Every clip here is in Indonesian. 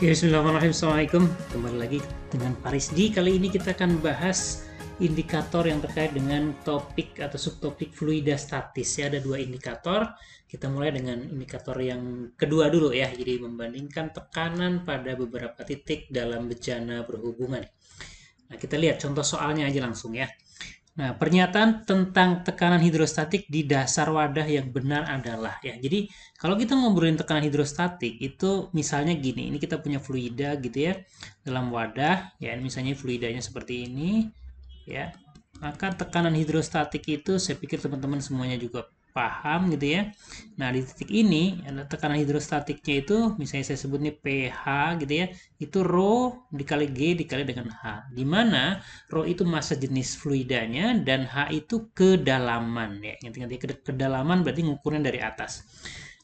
Ya, bismillahirrahmanirrahim. Assalamualaikum. Kembali lagi dengan Parisdi. Kali ini kita akan bahas indikator yang terkait dengan topik atau subtopik fluida statis. Ya, ada dua indikator. Kita mulai dengan indikator yang kedua dulu ya. Jadi membandingkan tekanan pada beberapa titik dalam bejana berhubungan. Nah, kita lihat contoh soalnya aja langsung ya. Nah, pernyataan tentang tekanan hidrostatik di dasar wadah yang benar adalah ya. Jadi, kalau kita ngobrolin tekanan hidrostatik itu misalnya gini, ini kita punya fluida gitu ya dalam wadah ya, misalnya fluidanya seperti ini ya. Maka tekanan hidrostatik itu saya pikir teman-teman semuanya juga paham gitu ya. Nah, di titik ini ada tekanan hidrostatiknya itu misalnya saya sebut nih pH gitu ya. Itu rho dikali G dikali dengan H. Di mana rho itu massa jenis fluidanya dan H itu kedalaman ya. Ingat-ingat kedalaman berarti ngukurnya dari atas.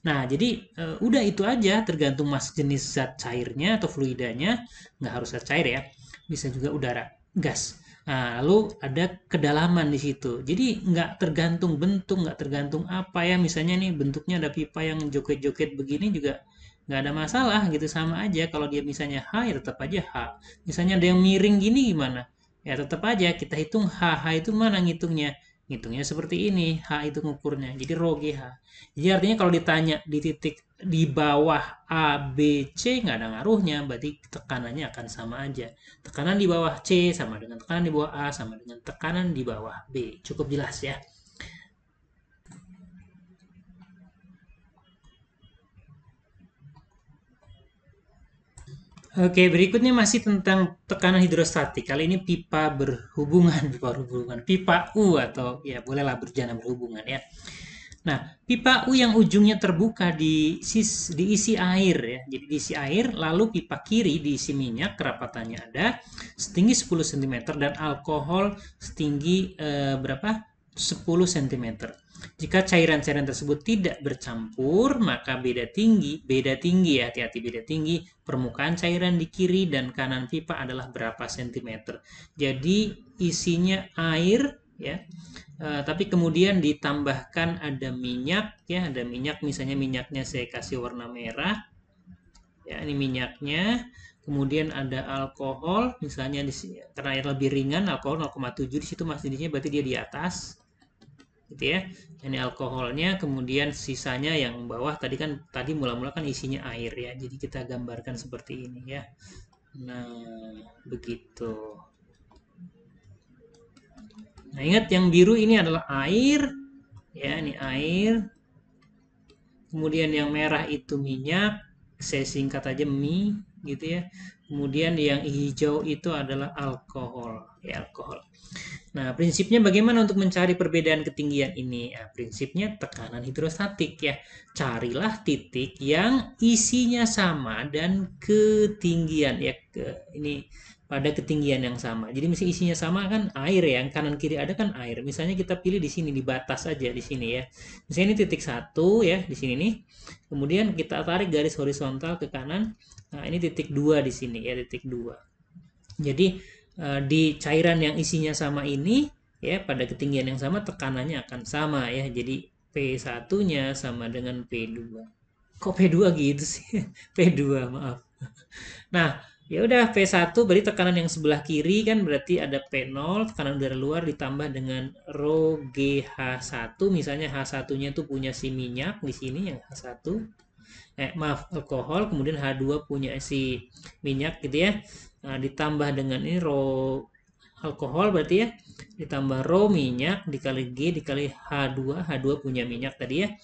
Nah, jadi udah itu aja tergantung massa jenis zat cairnya atau fluidanya. Nggak harus zat cair ya. Bisa juga udara, gas. Nah, lalu ada kedalaman di situ. Jadi nggak tergantung bentuk, nggak tergantung apa ya. Misalnya nih bentuknya ada pipa yang joget-joget begini juga nggak ada masalah gitu, sama aja. Kalau dia misalnya H ya tetap aja H. Misalnya ada yang miring gini gimana? Ya tetap aja kita hitung H. H itu mana ngitungnya? Ngitungnya seperti ini. H itu ngukurnya. Jadi rho GH. Jadi artinya kalau ditanya di titik di bawah A, B, C nggak ada ngaruhnya, berarti tekanannya akan sama aja. Tekanan di bawah C sama dengan tekanan di bawah A sama dengan tekanan di bawah B. Cukup jelas ya. Oke, berikutnya masih tentang tekanan hidrostatik. Kali ini pipa berhubungan, pipa berhubungan, pipa U atau ya bolehlah berjana berhubungan ya. Nah, pipa U yang ujungnya terbuka diisi air ya. Jadi diisi air, lalu pipa kiri diisi minyak, kerapatannya ada setinggi 10 cm dan alkohol setinggi berapa? 10 cm. Jika cairan-cairan tersebut tidak bercampur, maka beda tinggi ya, hati-hati beda tinggi permukaan cairan di kiri dan kanan pipa adalah berapa sentimeter. Jadi isinya air ya, tapi kemudian ditambahkan ada minyak ya, ada minyak, misalnya minyaknya saya kasih warna merah ya, ini minyaknya. Kemudian ada alkohol, misalnya karena air lebih ringan, alkohol 0,7, di situ masih berarti dia di atas gitu ya. Ini alkoholnya, kemudian sisanya yang bawah tadi mula-mula kan isinya air ya. Jadi kita gambarkan seperti ini ya. Nah, begitu. Nah, ingat yang biru ini adalah air ya, ini air. Kemudian yang merah itu minyak, saya singkat aja mie gitu ya. Kemudian yang hijau itu adalah alkohol ya, alkohol. Nah, prinsipnya bagaimana untuk mencari perbedaan ketinggian ini? Nah, prinsipnya tekanan hidrostatik ya. Carilah titik yang isinya sama dan ketinggian ya, ini pada ketinggian yang sama. Jadi misalnya isinya sama kan air ya, yang kanan kiri ada kan air. Misalnya kita pilih di sini di batas aja di sini ya. Misalnya ini titik satu ya di sini nih. Kemudian kita tarik garis horizontal ke kanan. Nah, ini titik 2 di sini ya, titik 2. Jadi di cairan yang isinya sama ini ya, pada ketinggian yang sama tekanannya akan sama ya. Jadi P1-nya sama dengan P2. Kok P2 gitu sih? P2, maaf. Nah, ya udah P1 berarti tekanan yang sebelah kiri kan berarti ada P0, tekanan udara luar ditambah dengan rho GH1, misalnya H1-nya tuh punya si minyak di sini yang H1. Maaf, alkohol, kemudian H2 punya si minyak gitu ya. Nah, ditambah dengan ini rho alkohol berarti ya, ditambah rho minyak dikali G dikali H2, H2 punya minyak tadi ya.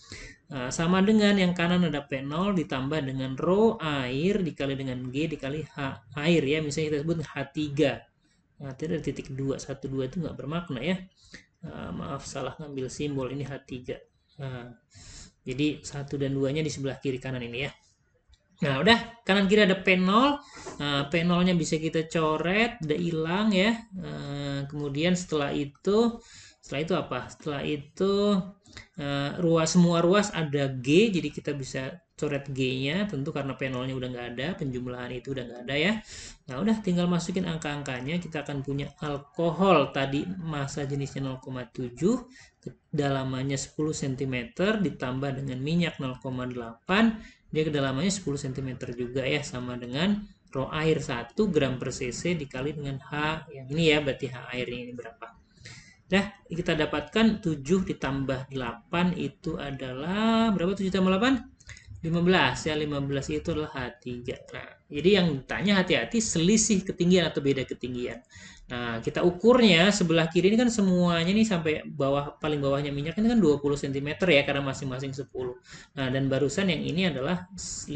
Nah, sama dengan yang kanan ada P0 ditambah dengan rho air dikali dengan G dikali H air ya, misalnya kita sebut H3. Nah, dari titik 2, 1, 2 itu nggak bermakna ya. Maaf, salah ngambil simbol, ini H3. Nah, jadi 1 dan 2-nya di sebelah kiri kanan ini ya. Nah, udah kanan kiri ada P0. Nah, P0-nya bisa kita coret, udah hilang ya. Kemudian setelah itu apa? Setelah itu semua ruas ada G, jadi kita bisa coret G-nya, tentu karena P0-nya udah nggak ada, penjumlahan itu udah nggak ada ya. Nah, udah tinggal masukin angka-angkanya, kita akan punya alkohol tadi massa jenisnya 0,7, kedalamannya 10 cm, ditambah dengan minyak 0,8, dia kedalamannya 10 cm juga ya, sama dengan rho air 1 gram per cc dikali dengan H yang ini ya, berarti H airnya ini berapa. Dah, kita dapatkan 7 ditambah 8 itu adalah berapa? 7 tambah 8? 15 ya, 15 itu adalah H3. Nah, jadi yang ditanya hati-hati selisih ketinggian atau beda ketinggian. Nah, kita ukurnya sebelah kiri ini kan semuanya nih sampai bawah, paling bawahnya minyak ini kan 20 cm ya, karena masing-masing 10. Nah, dan barusan yang ini adalah 15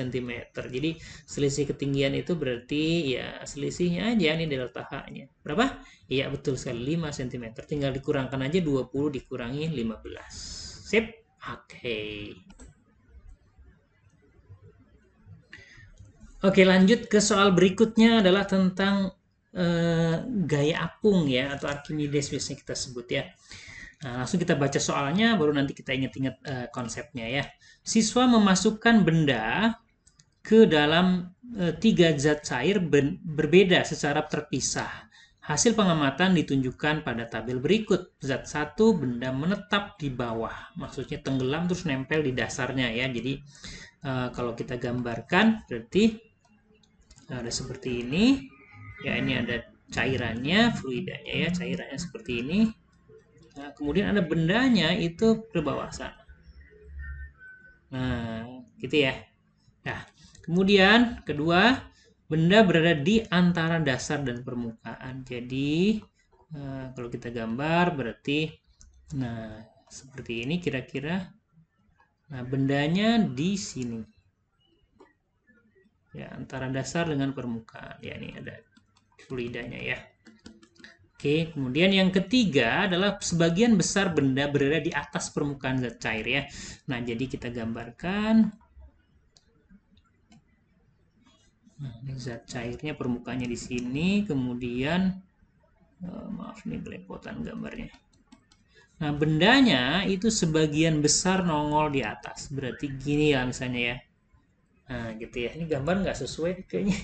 cm. Jadi selisih ketinggian itu berarti ya selisihnya aja nih delta H-nya. Berapa? Iya, betul sekali 5 cm. Tinggal dikurangkan aja 20 dikurangi 15. Sip? Oke. Oke, lanjut ke soal berikutnya adalah tentang gaya apung ya, atau Archimedes biasanya kita sebut ya. Nah, langsung kita baca soalnya, baru nanti kita ingat-ingat konsepnya ya. Siswa memasukkan benda ke dalam 3 zat cair berbeda secara terpisah. Hasil pengamatan ditunjukkan pada tabel berikut. Zat 1 benda menetap di bawah, maksudnya tenggelam terus nempel di dasarnya ya. Jadi kalau kita gambarkan berarti ada seperti ini ya, ini ada cairannya, fluidanya ya, cairannya seperti ini. Nah, kemudian ada bendanya itu ke bawah sana. Nah, gitu ya. Nah, kemudian kedua, benda berada di antara dasar dan permukaan. Jadi kalau kita gambar berarti nah seperti ini kira-kira. Nah, bendanya di sini ya, antara dasar dengan permukaan ya, ini ada fluidanya ya. Oke, kemudian yang ketiga adalah sebagian besar benda berada di atas permukaan zat cair ya. Nah, jadi kita gambarkan. Nah, ini zat cairnya, permukaannya di sini, kemudian maaf nih belepotan gambarnya. Nah, bendanya itu sebagian besar nongol di atas. Berarti gini ya misalnya ya. Nah, gitu ya. Ini gambar nggak sesuai kayaknya.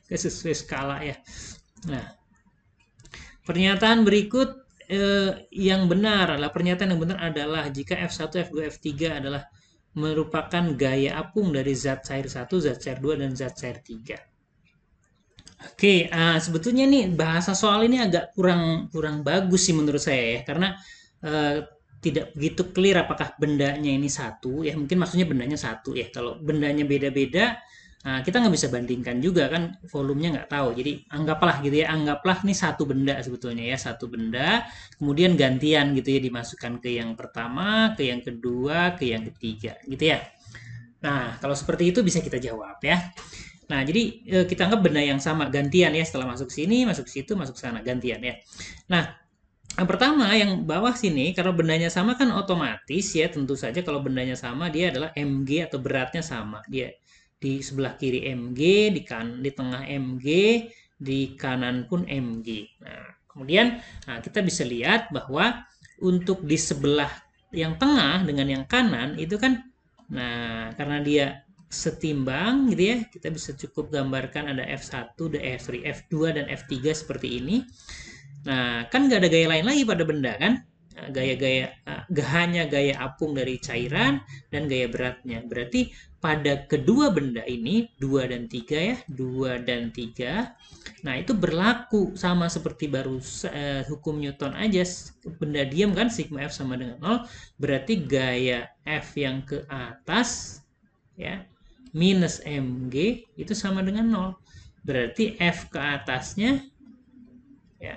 Nggak sesuai skala ya. Nah, pernyataan berikut yang benar adalah jika F1, F2, F3 adalah merupakan gaya apung dari zat cair 1, zat cair 2, dan zat cair 3. Oke, sebetulnya nih bahasa soal ini agak kurang bagus sih menurut saya ya, karena tidak begitu clear apakah bendanya ini satu ya, mungkin maksudnya bendanya satu ya. Kalau bendanya beda-beda, kita nggak bisa bandingkan juga kan, volumenya nggak tahu. Jadi anggaplah gitu ya, anggaplah nih satu benda sebetulnya ya, satu benda, kemudian gantian gitu ya, dimasukkan ke yang pertama, ke yang kedua, ke yang ketiga gitu ya. Nah, kalau seperti itu bisa kita jawab ya. Nah, jadi kita anggap benda yang sama gantian ya, setelah masuk sini, masuk situ, masuk sana, gantian ya. Nah, yang pertama yang bawah sini, kalau bendanya sama kan otomatis ya, tentu saja kalau bendanya sama dia adalah mg atau beratnya sama. Dia di sebelah kiri mg, di tengah mg, di kanan pun mg. Nah, kemudian kita bisa lihat bahwa untuk di sebelah yang tengah dengan yang kanan itu kan, nah karena dia setimbang gitu ya, kita bisa cukup gambarkan ada F1, F2 dan F3 seperti ini. Nah, kan nggak ada gaya lain lagi pada benda kan? Gaya-gaya hanya gaya apung dari cairan dan gaya beratnya. Berarti pada kedua benda ini 2 dan 3 ya, 2 dan 3. Nah, itu berlaku sama seperti baru hukum Newton aja. Benda diam kan, sigma F sama dengan 0. Berarti gaya F yang ke atas ya minus mg itu sama dengan 0. Berarti F ke atasnya ya,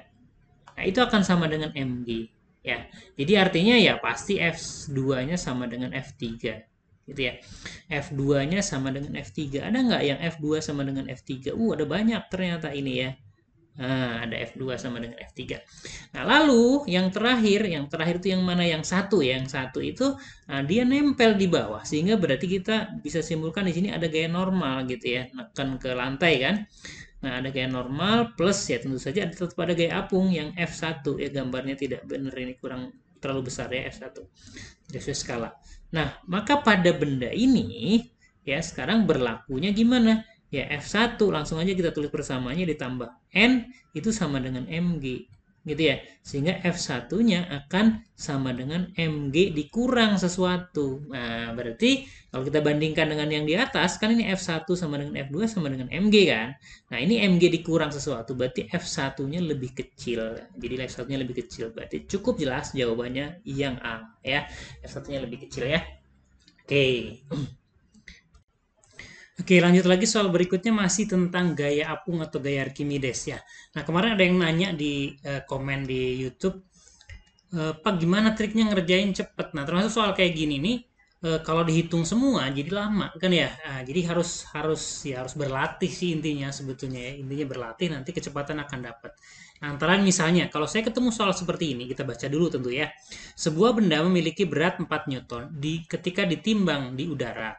nah itu akan sama dengan mg ya. Jadi artinya ya pasti F2-nya sama dengan F3 gitu ya. F2-nya sama dengan F3. Ada nggak yang F2 sama dengan F3? Ada banyak ternyata ini ya. Nah, ada F2 sama dengan F3. Nah, lalu yang terakhir itu yang mana? Yang satu ya. Yang satu itu dia nempel di bawah, sehingga berarti kita bisa simpulkan di sini ada gaya normal gitu ya. Nekan ke lantai kan. Nah, ada gaya normal plus ya tentu saja tetap ada gaya apung yang F1 ya, gambarnya tidak benar ini, kurang terlalu besar ya F1. Tidak sesuai skala. Nah, maka pada benda ini ya sekarang berlakunya gimana? Ya F1 langsung aja kita tulis persamanya ditambah N itu sama dengan MG. Gitu ya. Sehingga F1-nya akan sama dengan MG dikurang sesuatu. Nah, berarti kalau kita bandingkan dengan yang di atas, kan ini F1 sama dengan F2 sama dengan MG kan. Nah, ini MG dikurang sesuatu, berarti F1-nya lebih kecil. Jadi F1-nya lebih kecil. Berarti cukup jelas jawabannya yang A ya. F1-nya lebih kecil ya. Oke. Oke, lanjut lagi soal berikutnya masih tentang gaya apung atau gaya Archimedes ya. Nah, kemarin ada yang nanya di komen di YouTube, Pak gimana triknya ngerjain cepet? Nah, termasuk soal kayak gini nih, kalau dihitung semua jadi lama kan ya. Nah, jadi harus harus ya harus berlatih sih intinya sebetulnya ya. Intinya berlatih nanti kecepatan akan dapat. Nah, antara misalnya kalau saya ketemu soal seperti ini, kita baca dulu tentu ya. Sebuah benda memiliki berat 4 Newton ketika ditimbang di udara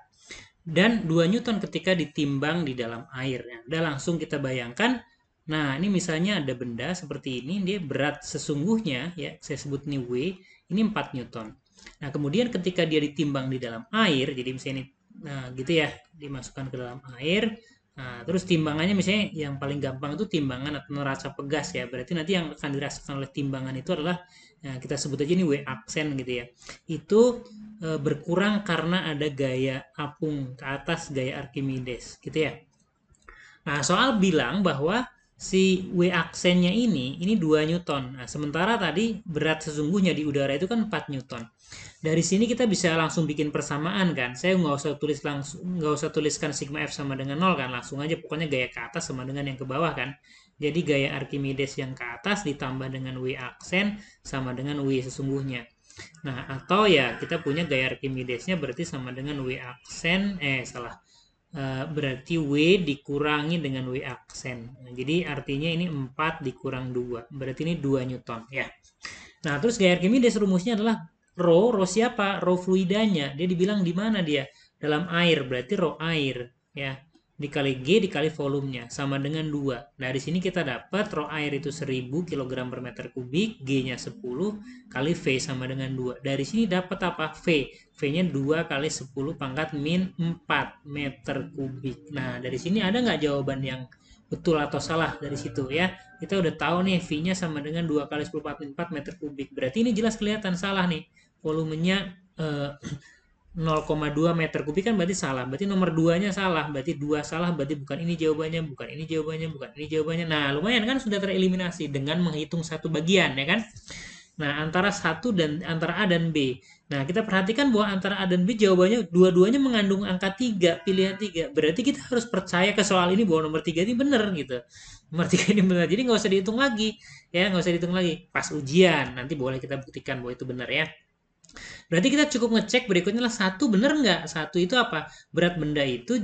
dan 2 Newton ketika ditimbang di dalam air. Nah, udah langsung kita bayangkan. Nah, ini misalnya ada benda seperti ini, dia berat sesungguhnya, ya saya sebut ini W, ini 4 Newton. Nah, kemudian ketika dia ditimbang di dalam air, jadi misalnya ini, nah gitu ya, dimasukkan ke dalam air. Nah, terus timbangannya misalnya yang paling gampang itu timbangan atau neraca pegas ya. Berarti nanti yang akan dirasakan oleh timbangan itu adalah, nah, kita sebut aja ini W aksen gitu ya. Itu berkurang karena ada gaya apung ke atas gaya Archimedes gitu ya. Nah, soal bilang bahwa si W aksennya ini 2 Newton. Nah, sementara tadi berat sesungguhnya di udara itu kan 4 Newton. Dari sini kita bisa langsung bikin persamaan kan. Saya nggak usah tuliskan sigma F sama dengan 0 kan. Langsung aja pokoknya gaya ke atas sama dengan yang ke bawah kan. Jadi gaya Archimedes yang ke atas ditambah dengan W aksen sama dengan W sesungguhnya. Nah, atau ya kita punya gaya Archimedesnya berarti sama dengan W aksen, berarti W dikurangi dengan W aksen. Nah, jadi artinya ini 4 dikurang 2, berarti ini 2 Newton ya. Nah, terus gaya Archimedes rumusnya adalah rho siapa? Rho fluidanya. Dia dibilang di mana dia? Dalam air, berarti rho air ya. Dikali G dikali volumenya sama dengan 2. Nah, dari sini kita dapat rho air itu 1000 kg per meter kubik, G-nya 10 kali V sama dengan 2. Dari sini dapat apa? V. V-nya 2 kali 10 pangkat min 4 meter kubik. Nah, dari sini ada nggak jawaban yang betul atau salah dari situ ya? Kita udah tahu nih V-nya sama dengan 2 kali 10 pangkat min 4 meter kubik. Berarti ini jelas kelihatan salah nih. Volumenya 0,2 meter kubik kan berarti salah. Berarti nomor 2-nya salah. Berarti 2 salah, berarti bukan ini jawabannya, bukan ini jawabannya, bukan ini jawabannya. Nah, lumayan kan sudah tereliminasi dengan menghitung satu bagian ya kan. Nah, antara antara A dan B. Nah, kita perhatikan bahwa antara A dan B jawabannya dua-duanya mengandung angka 3, pilihan 3. Berarti kita harus percaya ke soal ini bahwa nomor 3 ini benar gitu. Nomor 3 ini benar. Jadi nggak usah dihitung lagi. Ya, nggak usah dihitung lagi. Pas ujian, nanti boleh kita buktikan bahwa itu benar ya. Berarti kita cukup ngecek berikutnya lah satu benar nggak? Satu itu apa? Berat benda itu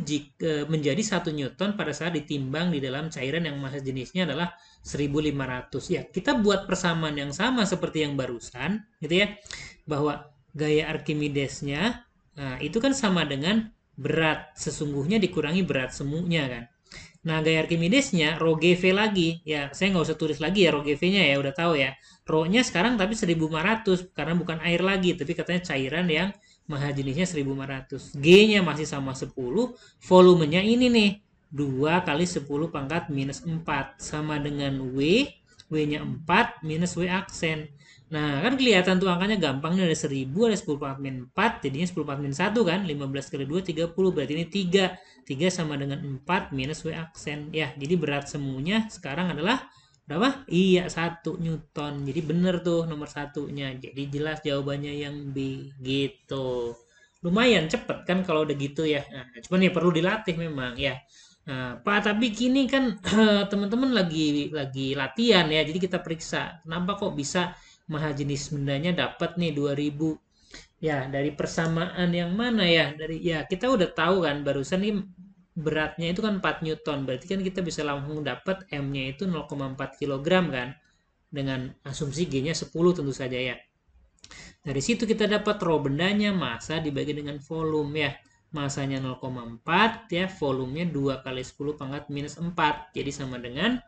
menjadi 1 Newton pada saat ditimbang di dalam cairan yang massa jenisnya adalah 1500. Ya, kita buat persamaan yang sama seperti yang barusan, gitu ya. Bahwa gaya Archimedesnya, nah, itu kan sama dengan berat sesungguhnya dikurangi berat semuanya kan. Nah, gaya Archimedesnya rho GV lagi. Ya, saya nggak usah tulis lagi ya rho GV-nya ya, udah tahu ya. Rho-nya sekarang tapi 1500 karena bukan air lagi, tapi katanya cairan yang maha jenisnya 1500. G-nya masih sama 10, volumenya ini nih 2 kali 10 pangkat minus 4 sama dengan W, W-nya 4 minus W aksen. Nah, kan kelihatan tuh angkanya gampang nih, ada 1000, ada 10 pangkat min 4, jadinya 10 pangkat min 1 kan, 15 kali 2, 30, berarti ini 3. 3 sama dengan 4 minus W aksen. Ya, jadi berat semuanya sekarang adalah berapa? Iya, 1 Newton. Jadi benar tuh nomor satunya. Jadi jelas jawabannya yang B gitu. Lumayan cepet kan kalau udah gitu ya. Nah, cuman ya perlu dilatih memang ya. Nah, Pak, tapi kini kan teman-teman lagi latihan ya. Jadi kita periksa kenapa kok bisa maha jenis bendanya dapat nih 2000. Ya, dari persamaan yang mana ya? Dari ya kita udah tahu kan barusan nih beratnya itu kan 4 Newton. Berarti kan kita bisa langsung dapat M-nya itu 0,4 kg kan. Dengan asumsi G-nya 10 tentu saja ya. Dari situ kita dapat rho bendanya massa dibagi dengan volume ya. Masanya 0,4 ya, volumenya 2 kali 10 pangkat minus 4. Jadi sama dengan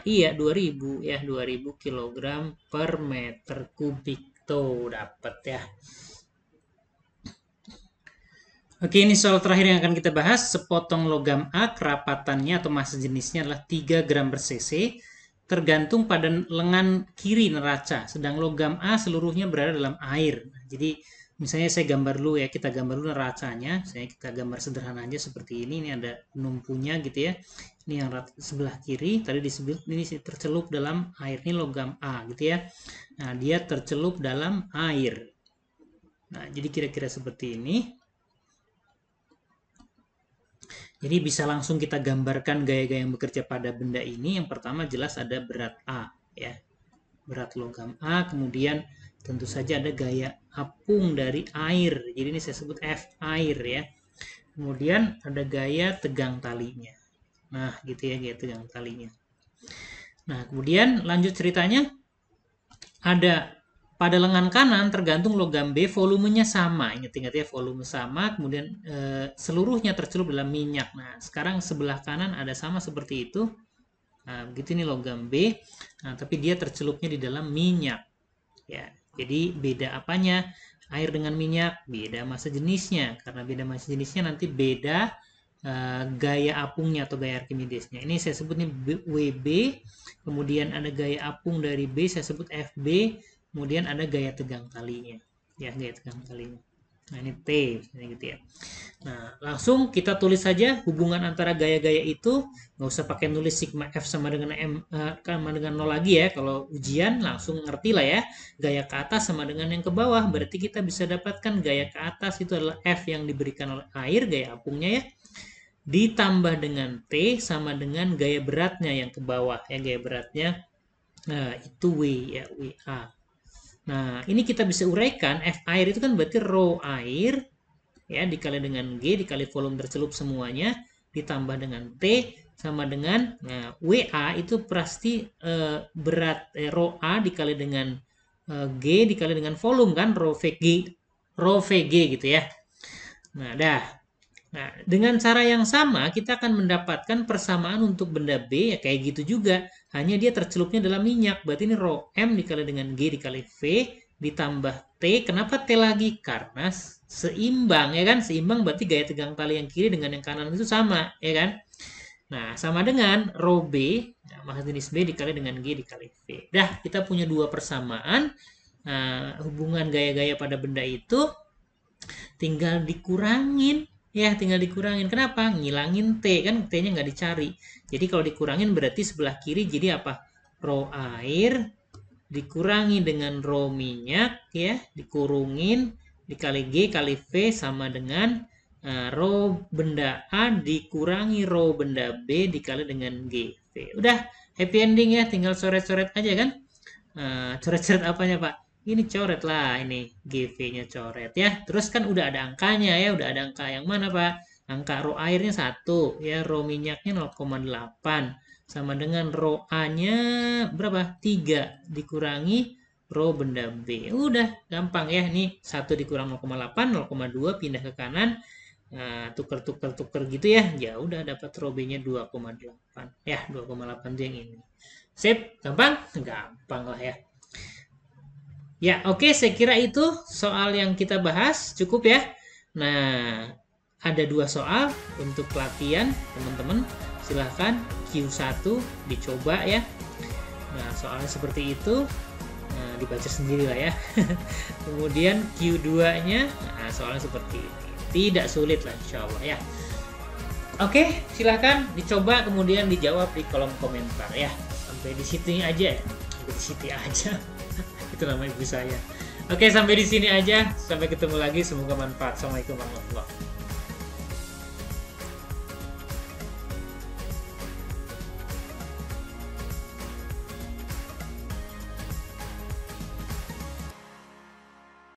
iya 2000 ya, 2000 kg per meter kubik Tuh, dapat ya. Oke, ini soal terakhir yang akan kita bahas. Sepotong logam A, kerapatannya atau massa jenisnya adalah 3 gram per cc, tergantung pada lengan kiri neraca. Sedang logam A seluruhnya berada dalam air. Jadi, misalnya saya gambar dulu ya, kita gambar dulu neracanya. Saya kita gambar sederhana aja seperti ini. Ini ada penumpunya gitu ya. Ini yang sebelah kiri, tadi disebut ini tercelup dalam air. Ini logam A gitu ya. Nah, dia tercelup dalam air. Nah, jadi kira-kira seperti ini. Jadi bisa langsung kita gambarkan gaya-gaya yang bekerja pada benda ini. Yang pertama jelas ada berat A ya. Berat logam A, kemudian tentu saja ada gaya apung dari air. Jadi ini saya sebut F air ya. Kemudian ada gaya tegang talinya. Nah, gitu ya gaya tegang talinya. Nah, kemudian lanjut ceritanya. Ada pada lengan kanan tergantung logam B volumenya sama. Ingat-ingat ya, volume sama, kemudian seluruhnya tercelup dalam minyak. Nah, sekarang sebelah kanan ada sama seperti itu. Nah, begitu ini logam B. Nah, tapi dia tercelupnya di dalam minyak. Ya, jadi beda apanya? Air dengan minyak, beda massa jenisnya. Karena beda massa jenisnya nanti beda gaya apungnya atau gaya Arkimidesnya. Ini saya sebut nih WB, kemudian ada gaya apung dari B, saya sebut FB, kemudian ada gaya tegang talinya. Ya, gaya tegang talinya. Nah, ini T, ini gitu ya. Nah, langsung kita tulis saja hubungan antara gaya-gaya itu. Nggak usah pakai nulis sigma F sama dengan M, sama dengan 0 lagi ya. Kalau ujian langsung ngerti lah ya. Gaya ke atas sama dengan yang ke bawah. Berarti kita bisa dapatkan gaya ke atas itu adalah F yang diberikan oleh air, gaya apungnya ya. Ditambah dengan T sama dengan gaya beratnya yang ke bawah ya, gaya beratnya. Nah, itu W ya, WA. Nah, ini kita bisa uraikan F air itu kan berarti rho air ya dikali dengan G dikali volume tercelup semuanya ditambah dengan T sama dengan WA itu pasti berat rho A dikali dengan G dikali dengan volume kan rho VG gitu ya. Nah, dah. Nah, dengan cara yang sama kita akan mendapatkan persamaan untuk benda B ya kayak gitu juga. Hanya dia tercelupnya dalam minyak. Berarti ini rho M dikali dengan G dikali V ditambah T. Kenapa T lagi? Karena seimbang ya kan? Seimbang berarti gaya tegang tali yang kiri dengan yang kanan itu sama ya kan? Nah, sama dengan rho B, massa jenis B dikali dengan G dikali V. Dah, kita punya dua persamaan. Nah, hubungan gaya-gaya pada benda itu tinggal dikurangin. Ya, tinggal dikurangin. Kenapa? Ngilangin T. Kan T-nya nggak dicari. Jadi kalau dikurangin berarti sebelah kiri jadi apa? Rho air dikurangi dengan rho minyak. Ya, dikurungin. Dikali G kali V sama dengan rho benda A dikurangi rho benda B dikali dengan GV. Udah, happy ending ya. Tinggal coret-coret aja kan? Coret-coret apanya, Pak? Ini coret lah, ini GV-nya coret ya. Terus kan udah ada angkanya ya, udah ada angka yang mana Pak? Angka rho airnya 1 ya, rho minyaknya 0,8 sama dengan rho A-nya berapa? 3 dikurangi rho benda B. Udah gampang ya, ini 1 dikurang 0,8, 0,2 pindah ke kanan. Nah, tuker gitu ya. Ya udah dapat rho B-nya 2,8. Ya, 2,8 itu yang ini. Sip, gampang? Gampang lah ya. Ya, oke, saya kira itu soal yang kita bahas, cukup ya. Nah, ada 2 soal untuk pelatihan, teman-teman. Silahkan Q1 dicoba ya. Nah, soalnya seperti itu, dibaca sendiri lah ya. Kemudian Q2-nya, nah, soalnya seperti ini. Tidak sulit lah, insya Allah ya. Oke, silahkan dicoba, kemudian dijawab di kolom komentar ya. Sampai di situ aja, sampai di situ aja. Itu nama ibu saya. Oke, sampai di sini aja. Sampai ketemu lagi. Semoga manfaat. Assalamualaikum warahmatullahi wabarakatuh.